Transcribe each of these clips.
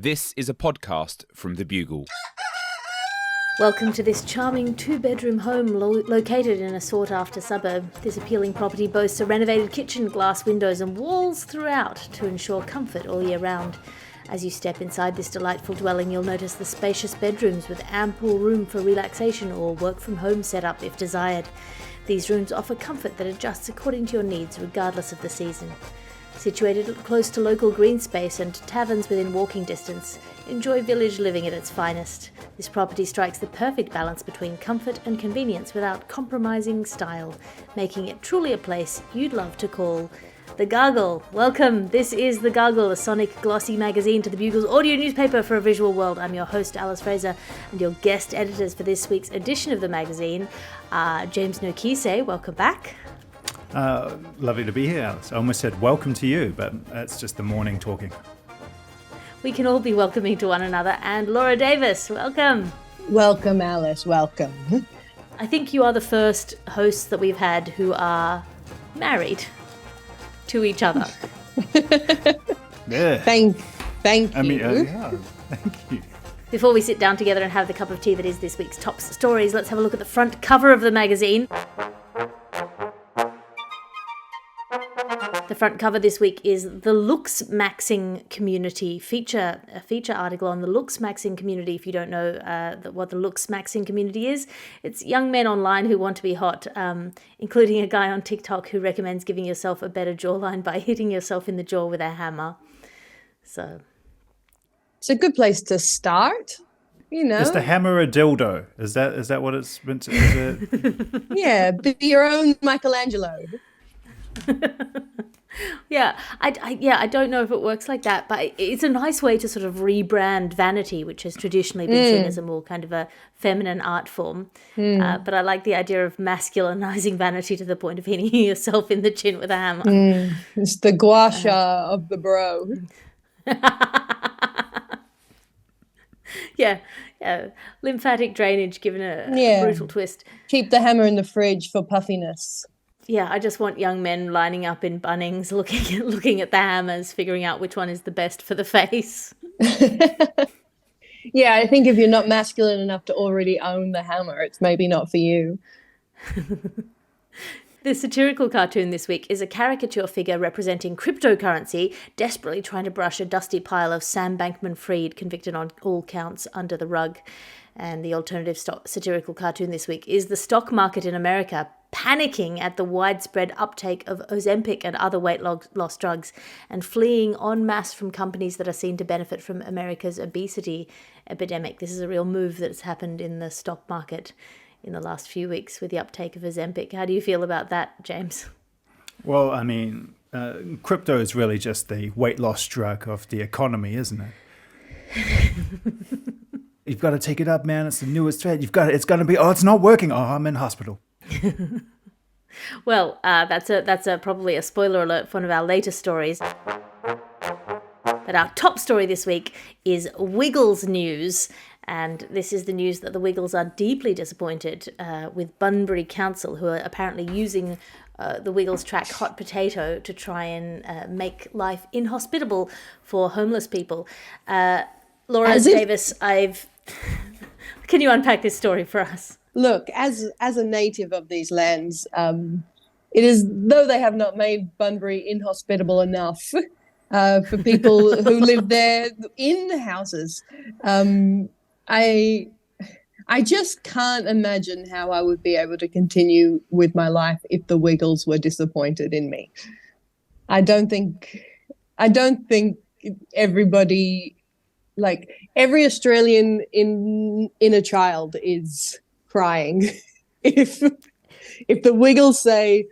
This is a podcast from The Bugle. Welcome to this charming two-bedroom home located in a sought-after suburb. This appealing property boasts a renovated kitchen, glass windows and walls throughout to ensure comfort all year round. As you step inside this delightful dwelling, you'll notice the spacious bedrooms with ample room for relaxation or work-from-home setup if desired. These rooms offer comfort that adjusts according to your needs regardless of the season. Situated close to local green space and taverns within walking distance, enjoy village living at its finest. This property strikes the perfect balance between comfort and convenience without compromising style, making it truly a place you'd love to call The Gargle. Welcome, this is The Gargle, a sonic glossy magazine to the Bugle's audio newspaper for a visual world. I'm your host, Alice Fraser, and your guest editors for this week's edition of the magazine are James Nokise. Welcome back. Lovely to be here, Alice. I almost said welcome to you, but that's just the morning talking. We can all be welcoming to one another. And Laura Davis, welcome. Welcome, Alice. Welcome. I think you are the first hosts that we've had who are married to each other. Yeah. Thank you. I mean, yeah, thank you. Before we sit down together and have the cup of tea that is this week's top stories, let's have a look at the front cover of the magazine. The front cover this week is the Looks Maxing Community feature, a feature article on the Looks Maxing community. If you don't know what the Looks Maxing community is, it's young men online who want to be hot, including a guy on TikTok who recommends giving yourself a better jawline by hitting yourself in the jaw with a hammer. So it's a good place to start, you know. Is the hammer a dildo? Is that what it's meant to? Is it? Yeah, be your own Michelangelo. Yeah, I don't know if it works like that, but it's a nice way to sort of rebrand vanity, which has traditionally been seen as a more kind of a feminine art form. But I like the idea of masculinizing vanity to the point of hitting yourself in the chin with a hammer. It's the gua sha of the bro. Yeah, lymphatic drainage given a brutal twist. Keep the hammer in the fridge for puffiness. Yeah, I just want young men lining up in Bunnings, looking at the hammers, figuring out which one is the best for the face. Yeah, I think if you're not masculine enough to already own the hammer, it's maybe not for you. The satirical cartoon this week is a caricature figure representing cryptocurrency, desperately trying to brush a dusty pile of Sam Bankman-Fried, convicted on all counts, under the rug. And the alternative satirical cartoon this week is the stock market in America panicking at the widespread uptake of Ozempic and other weight loss drugs and fleeing en masse from companies that are seen to benefit from America's obesity epidemic. This is a real move that's happened in the stock market in the last few weeks with the uptake of Ozempic. How do you feel about that, James? Well, I mean, crypto is really just the weight loss drug of the economy, isn't it? You've got to take it up, man. It's the newest trend. It's going to be. Oh, it's not working. Oh, I'm in hospital. Well, that's probably a spoiler alert for one of our latest stories. But our top story this week is Wiggles news. And this is the news that the Wiggles are deeply disappointed with Bunbury Council, who are apparently using the Wiggles track Hot Potato to try and make life inhospitable for homeless people. Laura Davis, can you unpack this story for us? Look, as a native of these lands, it is, though they have not made Bunbury inhospitable enough for people who live there in the houses, I just can't imagine how I would be able to continue with my life if the Wiggles were disappointed in me. I don't think everybody, like every Australian inner child is crying if the Wiggles say,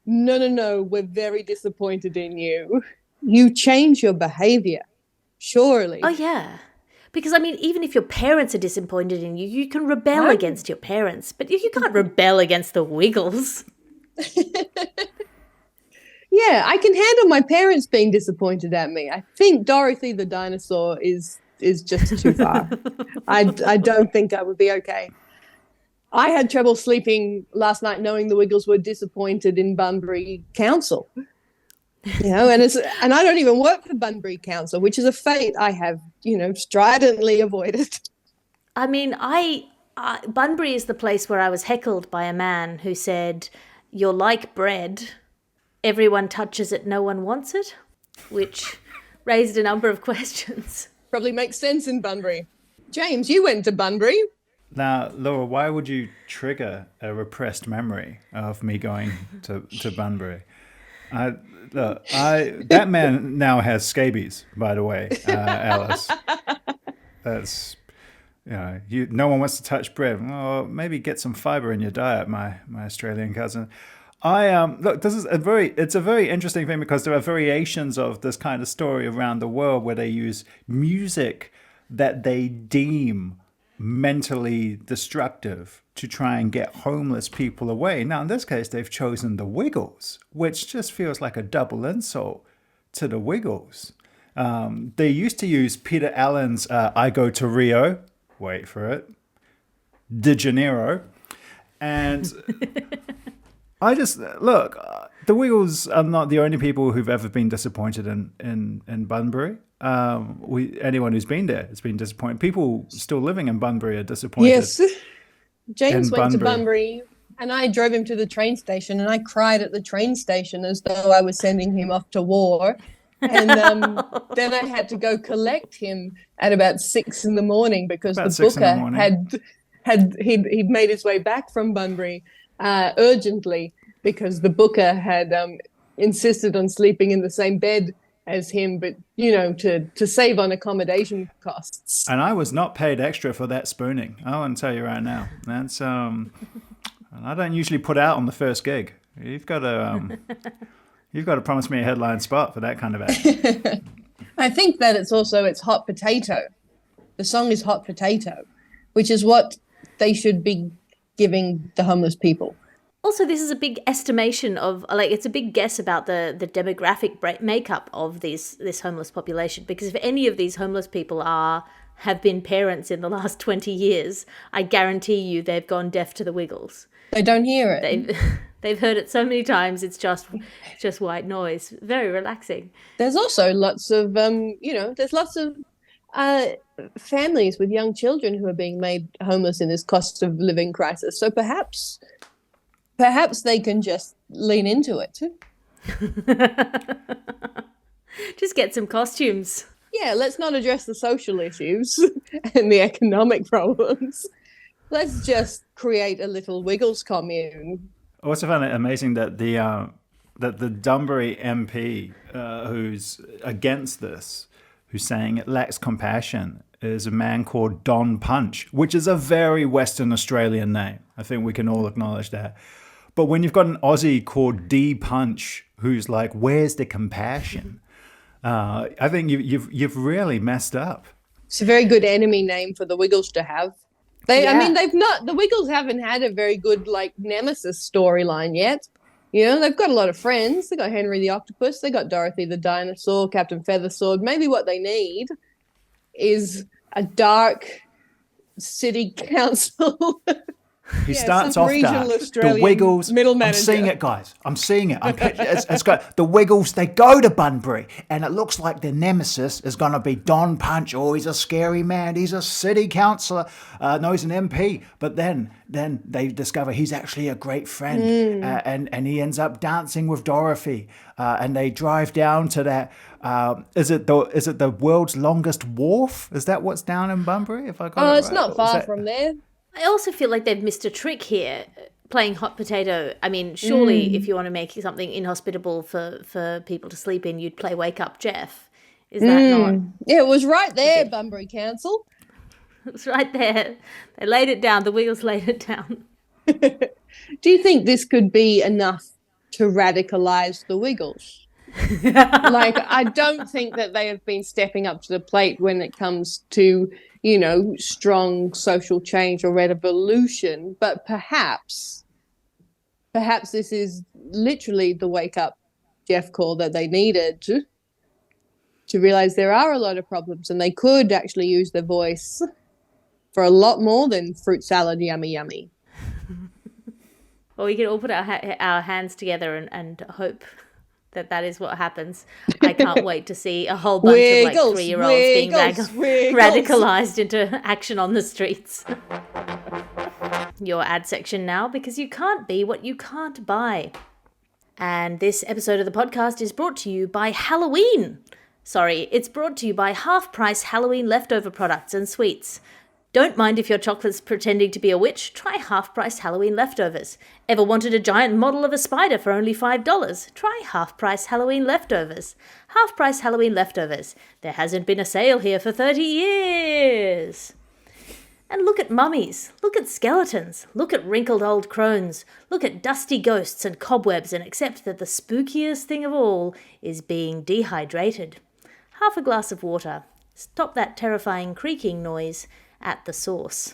no, we're very disappointed in you. You change your behaviour, surely. Oh, yeah. Because, I mean, even if your parents are disappointed in you, you can rebel against your parents. But you can't rebel against the Wiggles. Yeah, I can handle my parents being disappointed at me. I think Dorothy the dinosaur is just too far. I don't think I would be okay. I had trouble sleeping last night knowing the Wiggles were disappointed in Bunbury Council. And I don't even work for Bunbury Council, which is a fate I have, stridently avoided. I mean, Bunbury is the place where I was heckled by a man who said, "You're like bread. Everyone touches it, no one wants it," which raised a number of questions. Probably makes sense in Bunbury. James, you went to Bunbury. Now, Laura, why would you trigger a repressed memory of me going to Bunbury? That man now has scabies, by the way, Alice. That's, no one wants to touch bread. Well, maybe get some fiber in your diet, my Australian cousin. Look, it's a very interesting thing because there are variations of this kind of story around the world where they use music that they deem mentally destructive to try and get homeless people away. Now, in this case, they've chosen the Wiggles, which just feels like a double insult to the Wiggles. They used to use Peter Allen's I Go to Rio, wait for it, De Janeiro, and I just, look, the Wiggles are not the only people who've ever been disappointed in Bunbury. Anyone who's been there has been disappointed. People still living in Bunbury are disappointed. Yes. James went to Bunbury and I drove him to the train station and I cried at the train station as though I was sending him off to war. And then I had to go collect him at about 6 a.m. because the booker he'd made his way back from Bunbury urgently because the booker had insisted on sleeping in the same bed as him, but to save on accommodation costs. And I was not paid extra for that spooning. I want to tell you right now. That's and I don't usually put out on the first gig. You've got to promise me a headline spot for that kind of act. I think that it's Hot Potato. The song is Hot Potato, which is what they should be giving the homeless people. Also, this is a big estimation of, it's a big guess about the demographic makeup of this homeless population. Because if any of these homeless people have been parents in the last 20 years, I guarantee you they've gone deaf to the Wiggles. They don't hear it. They've heard it so many times, it's just white noise. Very relaxing. There's also lots of, there's lots of families with young children who are being made homeless in this cost of living crisis. So perhaps they can just lean into it. Just get some costumes. Yeah, let's not address the social issues and the economic problems. Let's just create a little Wiggles commune. I also found it amazing that the Bunbury MP who's against this, who's saying it lacks compassion, is a man called Don Punch, which is a very Western Australian name. I think we can all acknowledge that. But when you've got an Aussie called D Punch, who's like, "Where's the compassion?" I think you've really messed up. It's a very good enemy name for the Wiggles to have. The Wiggles haven't had a very good nemesis storyline yet. They've got a lot of friends. They got Henry the Octopus. They got Dorothy the Dinosaur, Captain Feathersword. Maybe what they need is a dark city council. He starts off dark. The Wiggles. Middle manager. I'm seeing it, guys. I'm seeing it. It's got the Wiggles. They go to Bunbury, and it looks like their nemesis is going to be Don Punch. Oh, he's a scary man. He's a city councillor. No, he's an MP. But then they discover he's actually a great friend, and he ends up dancing with Dorothy. And they drive down to that. Is it the world's longest wharf? Is that what's down in Bunbury? If I got it right? It's not far from there. I also feel like they've missed a trick here, playing hot potato. I mean, surely if you want to make something inhospitable for people to sleep in, you'd play Wake Up Jeff. Is that not? Yeah, it was right there, Bunbury Council. It was right there. They laid it down. The Wiggles laid it down. Do you think this could be enough to radicalise the Wiggles? I don't think that they have been stepping up to the plate when it comes to, strong social change or revolution. But perhaps this is literally the wake up Jeff call that they needed to realise there are a lot of problems and they could actually use their voice for a lot more than fruit salad, yummy, yummy. Well, we can all put our hands together and hope that is what happens. I can't wait to see a whole bunch of like 3-year-olds being radicalized into action on the streets. Your ad section now, because you can't be what you can't buy. And this episode of the podcast is brought to you by Halloween. Sorry, it's brought to you by half-price Halloween leftover products and sweets. Don't mind if your chocolate's pretending to be a witch, try half-price Halloween leftovers. Ever wanted a giant model of a spider for only $5? Try half-price Halloween leftovers. Half-price Halloween leftovers. There hasn't been a sale here for 30 years. And look at mummies, look at skeletons, look at wrinkled old crones, look at dusty ghosts and cobwebs, and accept that the spookiest thing of all is being dehydrated. Half a glass of water. Stop that terrifying creaking noise at the source.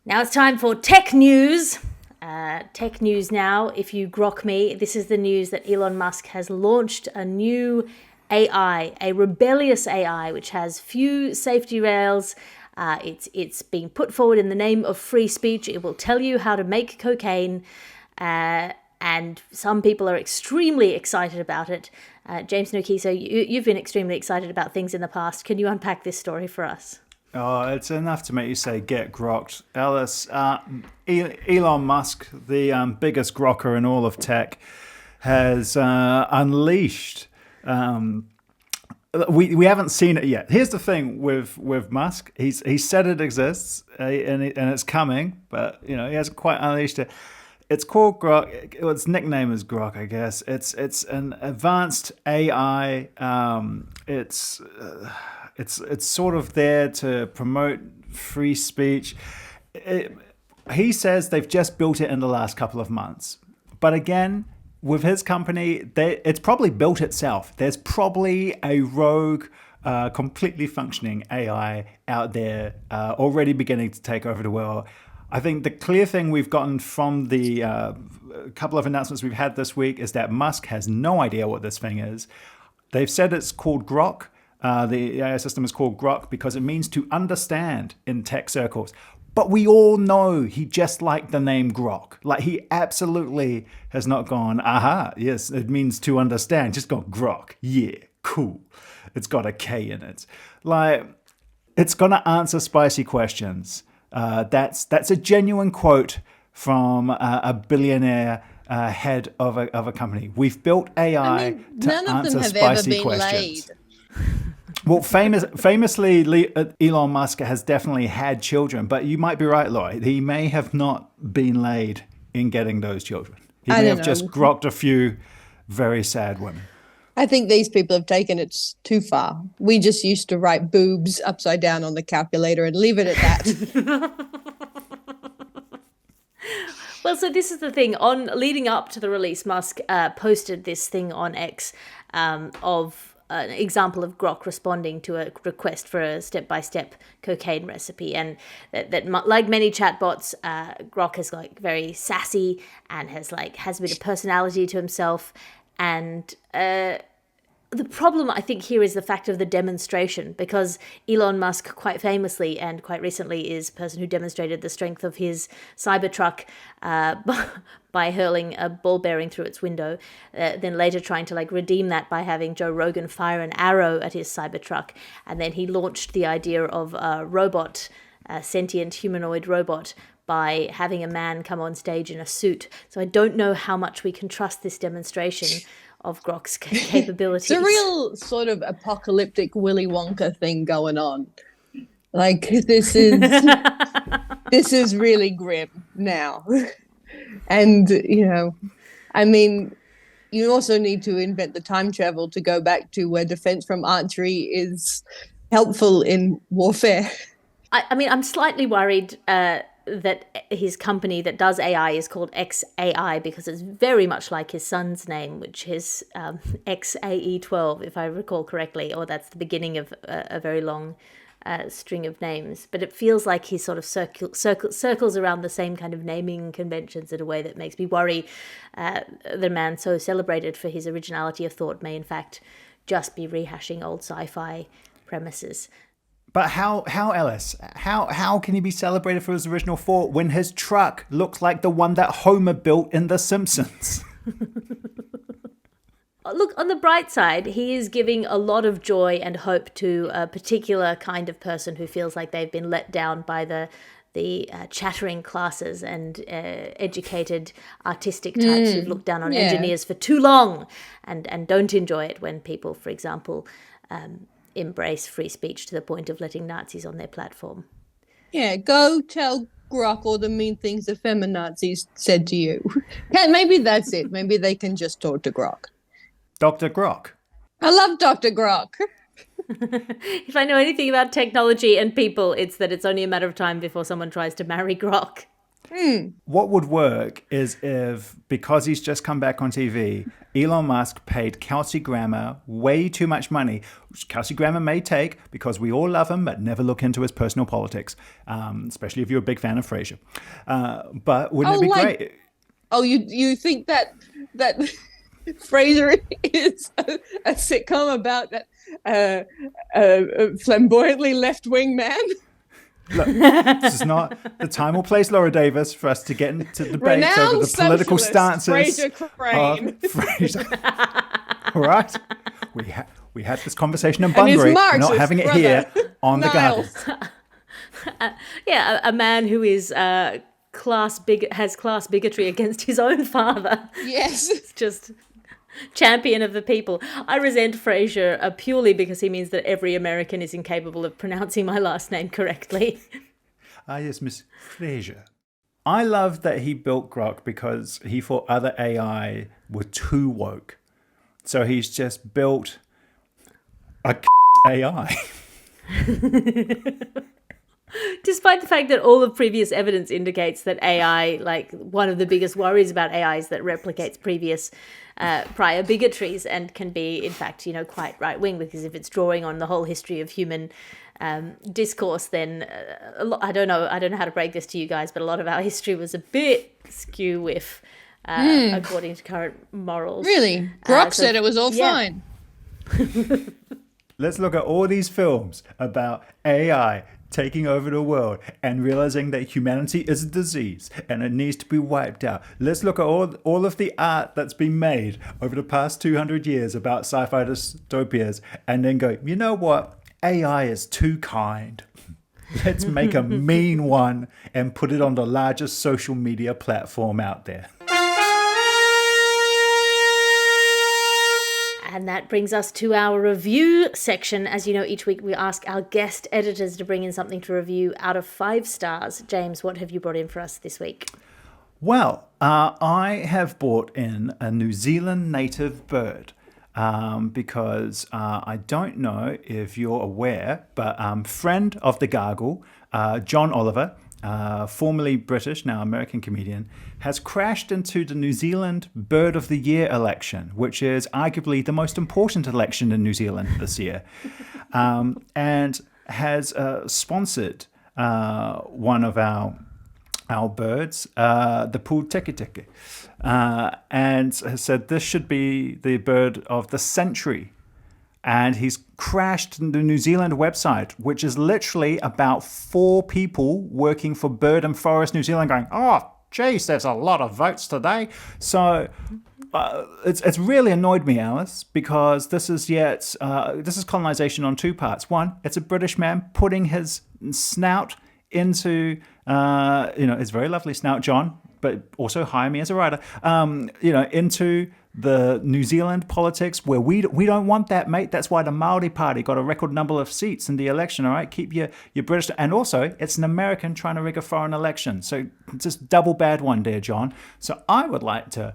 Now it's time for tech news. Tech news now, if you grok me, this is the news that Elon Musk has launched a new AI, a rebellious AI, which has few safety rails. It's being put forward in the name of free speech. It will tell you how to make cocaine, and some people are extremely excited about it. James Nokise, you've been extremely excited about things in the past. Can you unpack this story for us? Oh, it's enough to make you say, get grokked. Alice, Elon Musk, the biggest grokker in all of tech, has unleashed... We haven't seen it yet. Here's the thing with Musk. He said it exists, and it's coming, but he hasn't quite unleashed it. It's called Grok. Its nickname is Grok, I guess. It's an advanced AI. It's sort of there to promote free speech. He says they've just built it in the last couple of months. But again, with his company, it's probably built itself. There's probably a rogue, completely functioning AI out there already beginning to take over the world. I think the clear thing we've gotten from the couple of announcements we've had this week is that Musk has no idea what this thing is. They've said it's called Grok. The AI system is called Grok because it means to understand in tech circles. But we all know he just liked the name Grok. Like, he absolutely has not gone, aha, yes, it means to understand. Just gone, Grok, yeah, cool. It's got a K in it. Like, it's going to answer spicy questions. That's a genuine quote from a billionaire head of a company. We've built AI to answer spicy questions. Well, famously, Elon Musk has definitely had children, but you might be right, Lloyd. He may have not been laid in getting those children. He may have just grokked a few very sad women. I think these people have taken it too far. We just used to write boobs upside down on the calculator and leave it at that. Well, so this is the thing. Leading up to the release, Musk posted this thing on X of an example of Grok responding to a request for a step-by-step cocaine recipe, and that like many chatbots, Grok is like very sassy and has a bit of personality to himself, and the problem, I think, here is the fact of the demonstration, because Elon Musk quite famously and quite recently is a person who demonstrated the strength of his Cybertruck by hurling a ball bearing through its window, then later trying to redeem that by having Joe Rogan fire an arrow at his Cybertruck, and then he launched the idea of a robot, a sentient humanoid robot, by having a man come on stage in a suit. So I don't know how much we can trust this demonstration of Grok's capabilities. It's a real sort of apocalyptic Willy Wonka thing going on. Like, this is really grim now. And, I mean, you also need to invent the time travel to go back to where defense from archery is helpful in warfare. I mean, I'm slightly worried that his company that does AI is called XAI because it's very much like his son's name, which is XAE12, if I recall correctly, or that's the beginning of a very long string of names. But it feels like he sort of circles around the same kind of naming conventions in a way that makes me worry the man so celebrated for his originality of thought may in fact just be rehashing old sci-fi premises. But how, Alice? How can he be celebrated for his original thought when his truck looks like the one that Homer built in The Simpsons? Look, on the bright side, he is giving a lot of joy and hope to a particular kind of person who feels like they've been let down by the chattering classes and educated artistic types who've looked down on engineers for too long and don't enjoy it when people, for example, embrace free speech to the point of letting Nazis on their platform. Yeah, go tell Grok all the mean things the feminazis said to you. Maybe that's it. Maybe they can just talk to Grok. Dr. Grok. I love Dr. Grok. If I know anything about technology and people, it's that it's only a matter of time before someone tries to marry Grok. What would work is if, because he's just come back on TV, Elon Musk paid Kelsey Grammer way too much money, which Kelsey Grammer may take because we all love him, but never look into his personal politics, especially if you're a big fan of Fraser. But wouldn't it be great? Oh, you think that Fraser is a sitcom about that flamboyantly left-wing man? Look, this is not the time or place, Laura Davis, for us to get into debates over the political stances Fraser Crane. of Fraser. All right? We had this conversation in Bunbury. We're not having it here on the Gargle. A man who is has class bigotry against his own father. Yes. It's just champion of the people. I resent Fraser purely because he means that every American is incapable of pronouncing my last name correctly. Yes, Miss Fraser. I love that he built Grok because he thought other AI were too woke. So he's just built a AI. Despite the fact that all of previous evidence indicates that AI, like one of the biggest worries about AI is that replicates previous prior bigotries and can be, in fact, quite right-wing, because if it's drawing on the whole history of human discourse, then I don't know how to break this to you guys, but a lot of our history was a bit skew with according to current morals. Really? Grok said it was all fine. Let's look at all these films about AI taking over the world and realizing that humanity is a disease and it needs to be wiped out. Let's look at all of the art that's been made over the past 200 years about sci-fi dystopias and then go, you know what? AI is too kind. Let's make a mean one and put it on the largest social media platform out there. And that brings us to our review section. As you know, each week we ask our guest editors to bring in something to review out of 5 stars. James, what have you brought in for us this week? Well, I have brought in a New Zealand native bird because I don't know if you're aware, but friend of the Gargle, John Oliver, formerly British, now American comedian, has crashed into the New Zealand Bird of the Year election, which is arguably the most important election in New Zealand this year, and has sponsored one of our birds, the pū teke teke, and has said this should be the bird of the century. And he's crashed the New Zealand website, which is literally about 4 people working for Bird and Forest New Zealand going, oh, geez, there's a lot of votes today. So it's really annoyed me, Alice, because this is colonization on 2 parts. One, it's a British man putting his snout into, his very lovely snout, John, but also hire me as a writer, into the New Zealand politics where we don't want that, mate. That's why the Māori Party got a record number of seats in the election, all right? Keep your British... And also, it's an American trying to rig a foreign election. So just double bad one there, John. So I would like to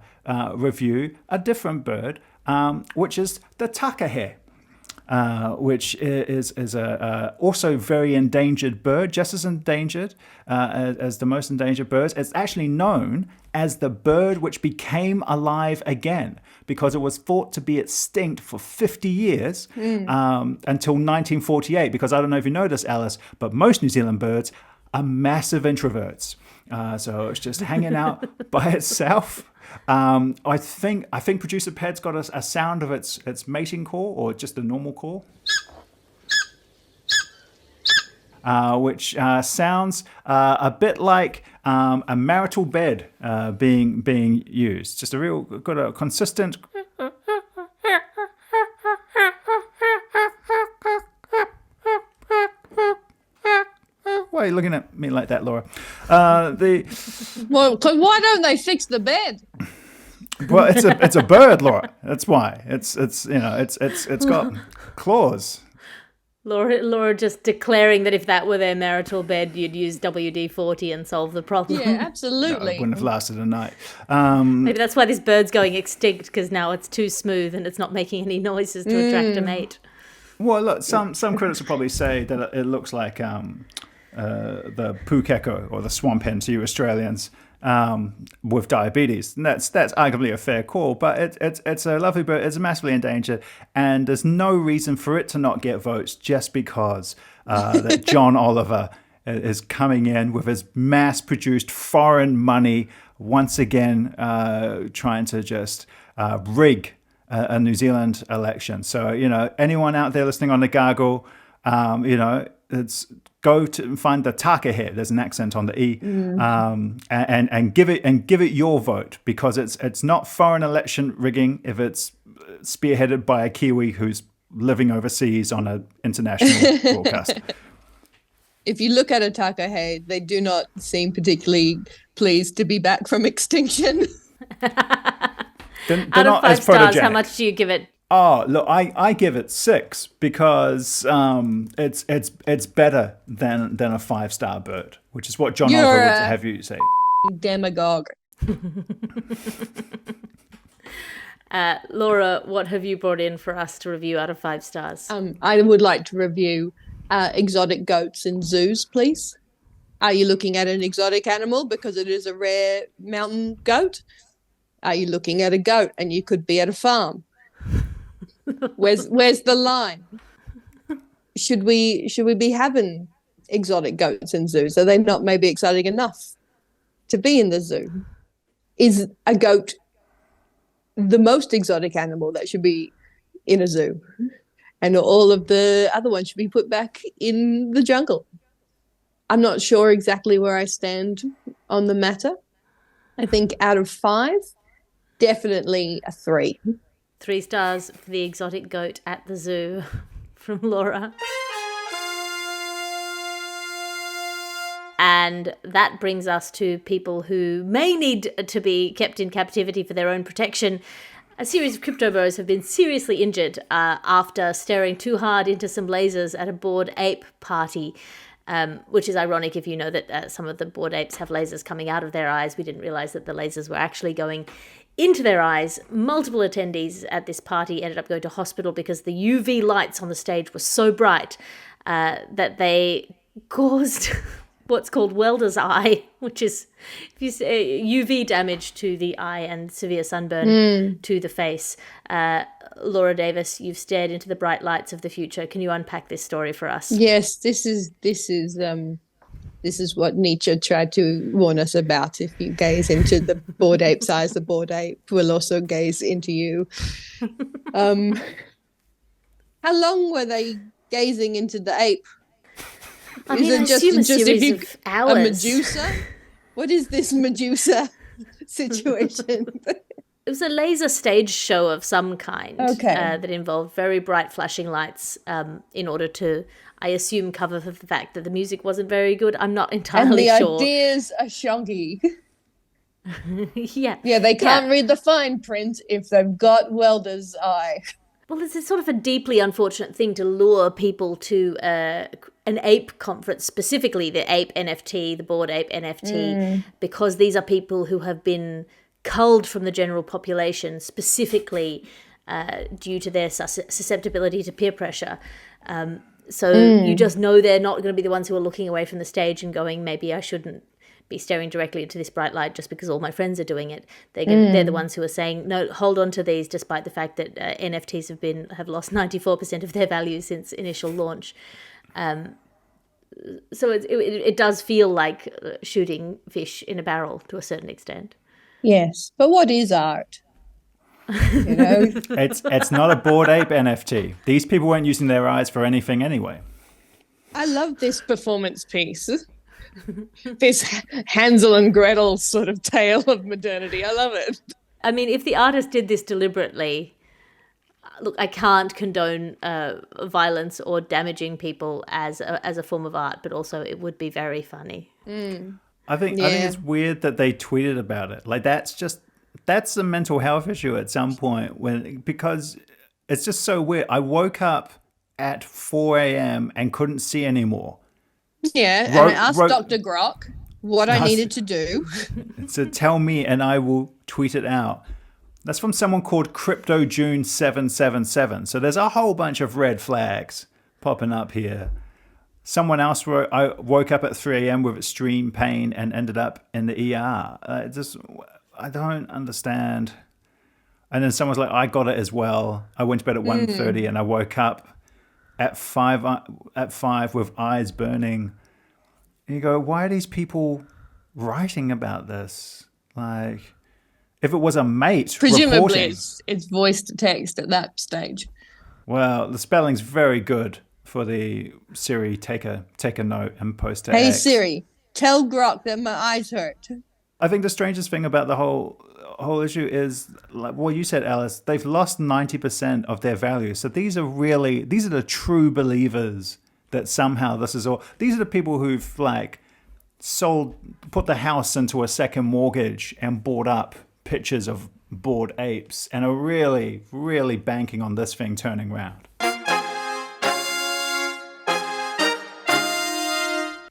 review a different bird, which is the takahe. Which is a also very endangered bird, just as endangered as the most endangered birds. It's actually known as the bird which became alive again because it was thought to be extinct for 50 years until 1948. Because I don't know if you know this, Alice, but most New Zealand birds are massive introverts. So it's just hanging out by itself. I think producer Ped's got a sound of its mating call, or just a normal call. which sounds a bit like a marital bed being used. Just a real good, consistent. Why are you looking at me like that, Laura? Well, 'cause why don't they fix the bed? Well, it's a bird, Laura. That's why. It's got claws. Laura just declaring that if that were their marital bed, you'd use WD-40 and solve the problem. Yeah, No, absolutely. it wouldn't have lasted a night. Maybe that's why this bird's going extinct, because now it's too smooth and it's not making any noises to attract a mate. Well, look, some critics will probably say that it looks like the pukeko or the swamp hen to you Australians with diabetes. And that's arguably a fair call, but it's a lovely bird. It's massively endangered, and there's no reason for it to not get votes just because that John Oliver is coming in with his mass-produced foreign money once again, trying to just rig a New Zealand election. So, anyone out there listening on the Gargle, it's go to find the taka here. There's an accent on the E, and give it your vote, because it's not foreign election rigging if it's spearheaded by a Kiwi who's living overseas on an international broadcast. If you look at a takahe, they do not seem particularly pleased to be back from extinction. They're Out of not 5 as stars, photogenic. how much do you give it? Oh, look, I give it 6 because it's better than a 5-star bird, which is what John You're Oliver would a- have you say. Demagogue. Laura, what have you brought in for us to review out of 5 stars? I would like to review exotic goats in zoos, please. Are you looking at an exotic animal because it is a rare mountain goat? Are you looking at a goat and you could be at a farm? Where's the line? Should we be having exotic goats in zoos? Are they not maybe exciting enough to be in the zoo? Is a goat the most exotic animal that should be in a zoo? And all of the other ones should be put back in the jungle. I'm not sure exactly where I stand on the matter. I think out of 5, definitely a 3. 3 stars for the exotic goat at the zoo from Laura. And that brings us to people who may need to be kept in captivity for their own protection. A series of crypto bros have been seriously injured after staring too hard into some lasers at a Bored Ape party, which is ironic if you know that some of the Bored Apes have lasers coming out of their eyes. We didn't realize that the lasers were actually going into their eyes. Multiple attendees at this party ended up going to hospital because the UV lights on the stage were so bright that they caused what's called welder's eye, which is if you say UV damage to the eye and severe sunburn to the face. Laura Davis, you've stared into the bright lights of the future. Can you unpack this story for us? Yes, this is what Nietzsche tried to warn us about. If you gaze into the Bored Ape's eyes, the Bored Ape will also gaze into you. How long were they gazing into the ape? I mean, I assume a series of hours. A Medusa? What is this Medusa situation? It was a laser stage show of some kind that involved very bright flashing lights in order to, I assume, cover for the fact that the music wasn't very good. I'm not entirely and the sure. ideas are shonky. Yeah. Yeah, they can't read the fine print if they've got welder's eye. Well, it's sort of a deeply unfortunate thing to lure people to an ape conference, specifically the ape NFT, the Bored Ape NFT, because these are people who have been culled from the general population specifically due to their susceptibility to peer pressure. So you just know they're not going to be the ones who are looking away from the stage and going, maybe I shouldn't be staring directly into this bright light just because all my friends are doing it. They're the ones who are saying, no, hold on to these, despite the fact that NFTs have lost 94% of their value since initial launch. So it does feel like shooting fish in a barrel to a certain extent. Yes, but what is art? You know, It's not a Bored Ape NFT. These people weren't using their eyes for anything anyway. I love this performance piece. This Hansel and Gretel sort of tale of modernity. I love it. I mean, if the artist did this deliberately, look, I can't condone violence or damaging people as a form of art, but also it would be very funny. I think it's weird that they tweeted about it. Like that's a mental health issue at some point because it's just so weird. I woke up at 4 a.m. and couldn't see anymore. Yeah, and I asked Dr. Grok what I needed to do. So tell me and I will tweet it out. That's from someone called Crypto June 777. So there's a whole bunch of red flags popping up here. Someone else wrote, I woke up at 3 a.m. with extreme pain and ended up in the ER. I don't understand. And then someone's like, I got it as well. I went to bed at 1:30 and I woke up at 5 with eyes burning. And you go, why are these people writing about this? Like, if it was a mate presumably reporting, it's voice to text at that stage. Well, the spelling's very good for the Siri. Take a note and post to Hey X. Siri, tell Grok that my eyes hurt. I think the strangest thing about the whole issue is, like what you said, Alice, they've lost 90% of their value. So these are the true believers that somehow this is all. These are the people who've like put the house into a second mortgage and bought up pictures of bored apes and are really, really banking on this thing turning around.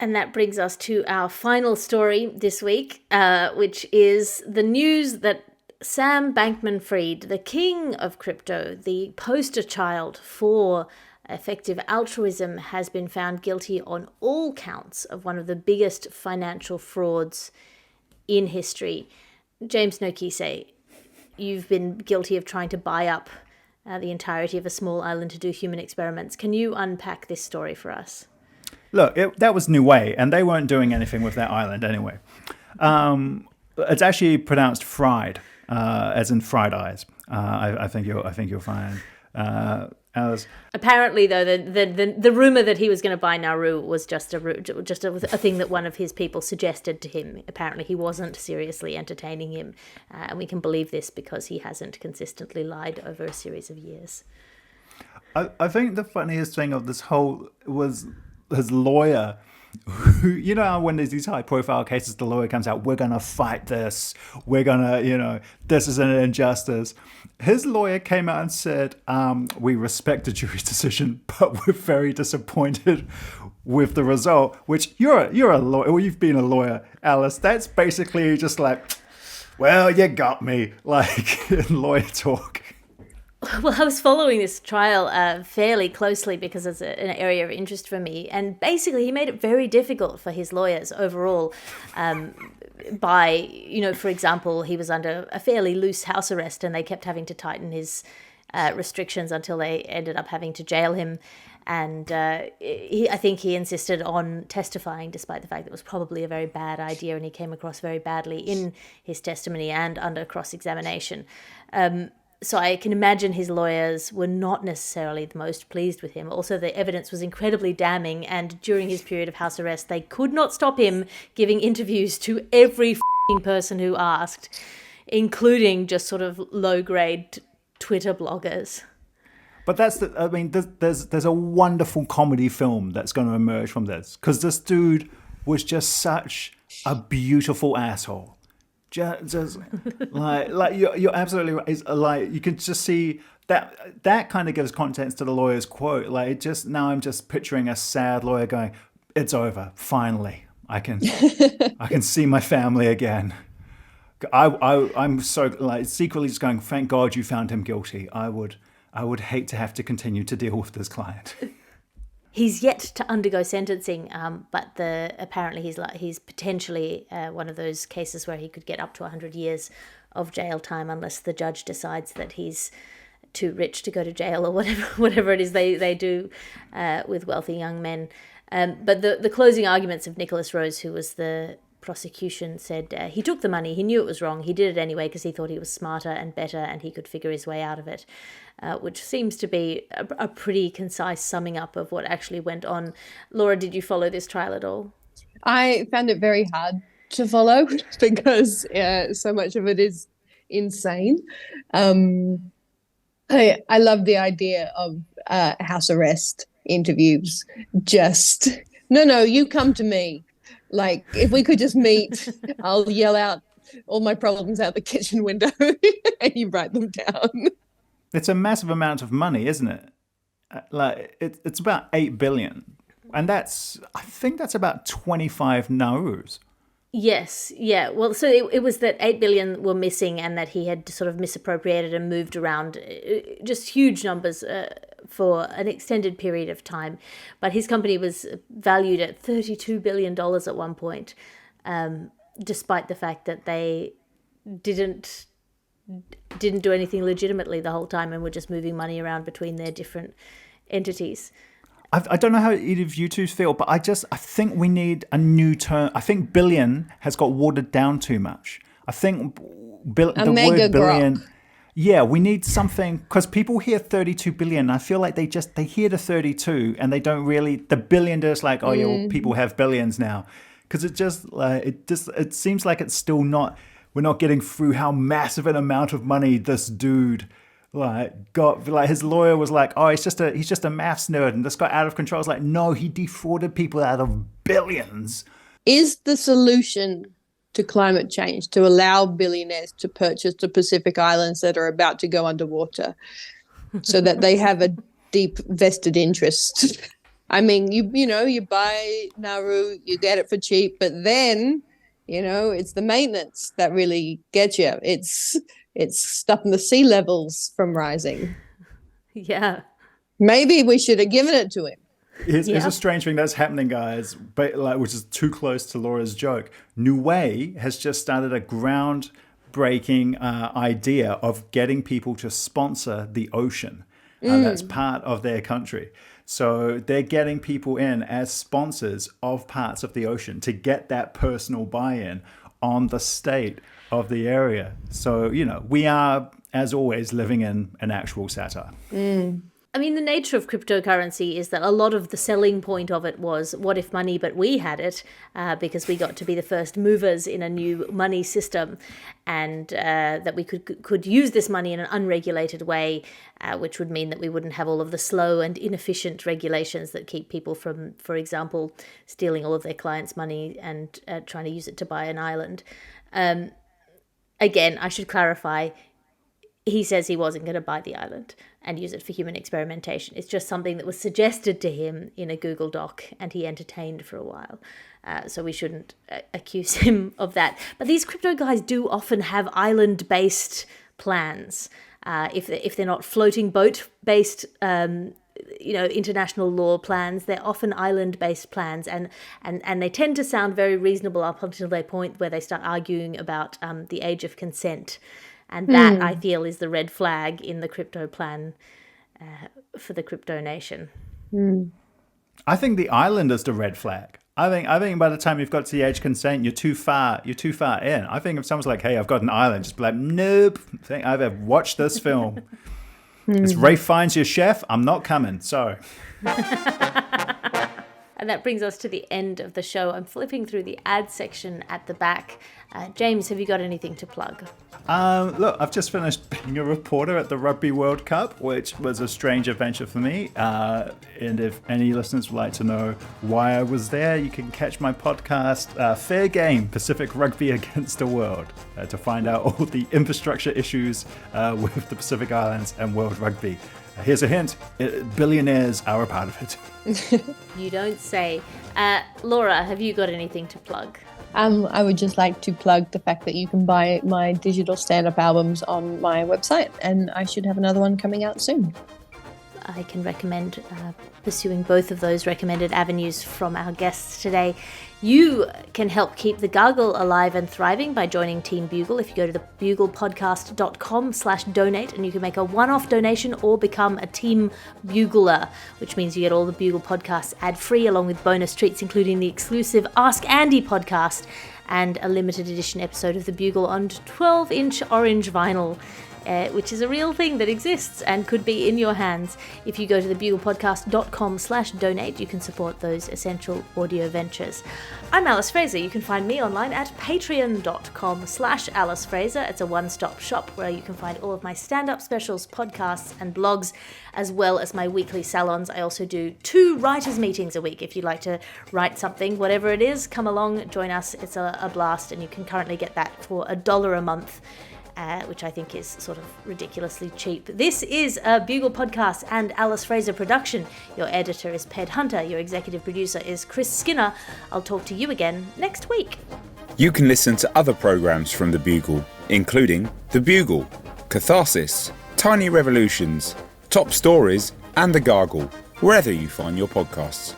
And that brings us to our final story this week, which is the news that Sam Bankman-Fried, the king of crypto, the poster child for effective altruism, has been found guilty on all counts of one of the biggest financial frauds in history. James Nokise, you've been guilty of trying to buy up the entirety of a small island to do human experiments. Can you unpack this story for us? Look, that was Niue, and they weren't doing anything with that island anyway. It's actually pronounced fried, as in fried eyes. I think you'll find. Alice. Apparently, though, the rumor that he was going to buy Nauru was just a thing that one of his people suggested to him. Apparently, he wasn't seriously entertaining him, and we can believe this because he hasn't consistently lied over a series of years. I think the funniest thing of this whole was his lawyer. You know, when there's these high profile cases, the lawyer comes out, we're going to fight this. We're going to, this is an injustice. His lawyer came out and said, we respect the jury's decision, but we're very disappointed with the result, which you're a lawyer. Well, you've been a lawyer, Alice. That's basically just like, well, you got me, like in lawyer talk. Well, I was following this trial fairly closely because it's an area of interest for me. And basically, he made it very difficult for his lawyers overall by, for example, he was under a fairly loose house arrest and they kept having to tighten his restrictions until they ended up having to jail him. And I think he insisted on testifying, despite the fact that it was probably a very bad idea and he came across very badly in his testimony and under cross-examination. So I can imagine his lawyers were not necessarily the most pleased with him. Also, the evidence was incredibly damning, and during his period of house arrest, they could not stop him giving interviews to every person who asked, including just sort of low-grade Twitter bloggers. But there's a wonderful comedy film that's going to emerge from this, because this dude was just such a beautiful asshole. Just like you're absolutely right. It's like you can just see that kind of gives context to the lawyer's quote. Like now I'm just picturing a sad lawyer going, "It's over, finally. I can see my family again." I'm so like secretly just going, "Thank God you found him guilty." I would hate to have to continue to deal with this client. He's yet to undergo sentencing, but apparently he's potentially one of those cases where he could get up to 100 years of jail time unless the judge decides that he's too rich to go to jail or whatever it is they do with wealthy young men. But the closing arguments of Nicholas Rose, who was the prosecution said he took the money, he knew it was wrong, he did it anyway because he thought he was smarter and better and he could figure his way out of it, which seems to be a pretty concise summing up of what actually went on. Laura, did you follow this trial at all? I found it very hard to follow because so much of it is insane. I love the idea of house arrest interviews. Just, no, you come to me. Like, if we could just meet, I'll yell out all my problems out the kitchen window and you write them down. It's a massive amount of money, isn't it? Like, it's about 8 billion. And I think that's about 25 no's. Yes, yeah. Well, so it was that 8 billion were missing and that he had sort of misappropriated and moved around just huge numbers for an extended period of time. But his company was valued at $32 billion at one point, despite the fact that they didn't do anything legitimately the whole time and were just moving money around between their different entities. I don't know how either of you two feel, but I think we need a new term. I think billion has got watered down too much. I think the word billion. Grok. Yeah, we need something, because people hear 32 billion. I feel like they hear the 32 and they don't really, the billion, they're just like, oh yeah, well, people have billions now. Because it seems like it's still not, we're not getting through how massive an amount of money this dude got. Like, his lawyer was like, oh, he's just a maths nerd, and this got out of control. It's like, no, he defrauded people out of billions. Is the solution to climate change to allow billionaires to purchase the Pacific Islands that are about to go underwater so that they have a deep vested interest? I mean, you buy Nauru, you get it for cheap, but then, it's the maintenance that really gets you. It's stopping the sea levels from rising. Yeah. Maybe we should have given it to him. Here's a strange thing that's happening, guys, but which is too close to Laura's joke. Niue has just started a groundbreaking idea of getting people to sponsor the ocean. That's part of their country. So they're getting people in as sponsors of parts of the ocean to get that personal buy-in on the state of the area. So, we are, as always, living in an actual satire. I mean, the nature of cryptocurrency is that a lot of the selling point of it was, what if money, but we had it, because we got to be the first movers in a new money system, and that we could use this money in an unregulated way, which would mean that we wouldn't have all of the slow and inefficient regulations that keep people from, for example, stealing all of their clients' money and trying to use it to buy an island. Again, I should clarify, he says he wasn't going to buy the island and use it for human experimentation. It's just something that was suggested to him in a Google Doc and he entertained for a while. So we shouldn't accuse him of that. But these crypto guys do often have island-based plans. If they're not floating boat-based, international law plans, they're often island-based plans, and they tend to sound very reasonable up until they point where they start arguing about the age of consent. And that, I feel, is the red flag in the crypto plan for the crypto nation. I think the island is the red flag. I think by the time you've got to the age of consent, you're too far in. I think if someone's like, hey, I've got an island, just be like, nope, I've watched this film. It's Rafe Fiennes your chef. I'm not coming. Sorry. And that brings us to the end of the show. I'm flipping through the ad section at the back. James, have you got anything to plug? Look, I've just finished being a reporter at the Rugby World Cup, which was a strange adventure for me. And if any listeners would like to know why I was there, you can catch my podcast, Fair Game, Pacific Rugby Against the World, to find out all the infrastructure issues with the Pacific Islands and World Rugby. Here's a hint, billionaires are a part of it. You don't say. Laura, have you got anything to plug? I would just like to plug the fact that you can buy my digital stand-up albums on my website, and I should have another one coming out soon. I can recommend pursuing both of those recommended avenues from our guests today. You can help keep the Gargle alive and thriving by joining Team Bugle. If you go to thebuglepodcast.com/donate, and you can make a one-off donation or become a Team Bugler, which means you get all the Bugle podcasts ad-free along with bonus treats, including the exclusive Ask Andy podcast and a limited edition episode of The Bugle on 12-inch orange vinyl, which is a real thing that exists and could be in your hands. If you go to thebuglepodcast.com/donate, you can support those essential audio ventures. I'm Alice Fraser. You can find me online at patreon.com/Alice Fraser. It's a one-stop shop where you can find all of my stand-up specials, podcasts, and blogs, as well as my weekly salons. I also do 2 writers' meetings a week. If you'd like to write something, whatever it is, come along, join us. It's a blast, and you can currently get that for $1 a month. Which I think is sort of ridiculously cheap. This is a Bugle podcast and Alice Fraser production. Your editor is Ped Hunter. Your executive producer is Chris Skinner. I'll talk to you again next week. You can listen to other programmes from The Bugle, including The Bugle, Catharsis, Tiny Revolutions, Top Stories, and The Gargle, wherever you find your podcasts.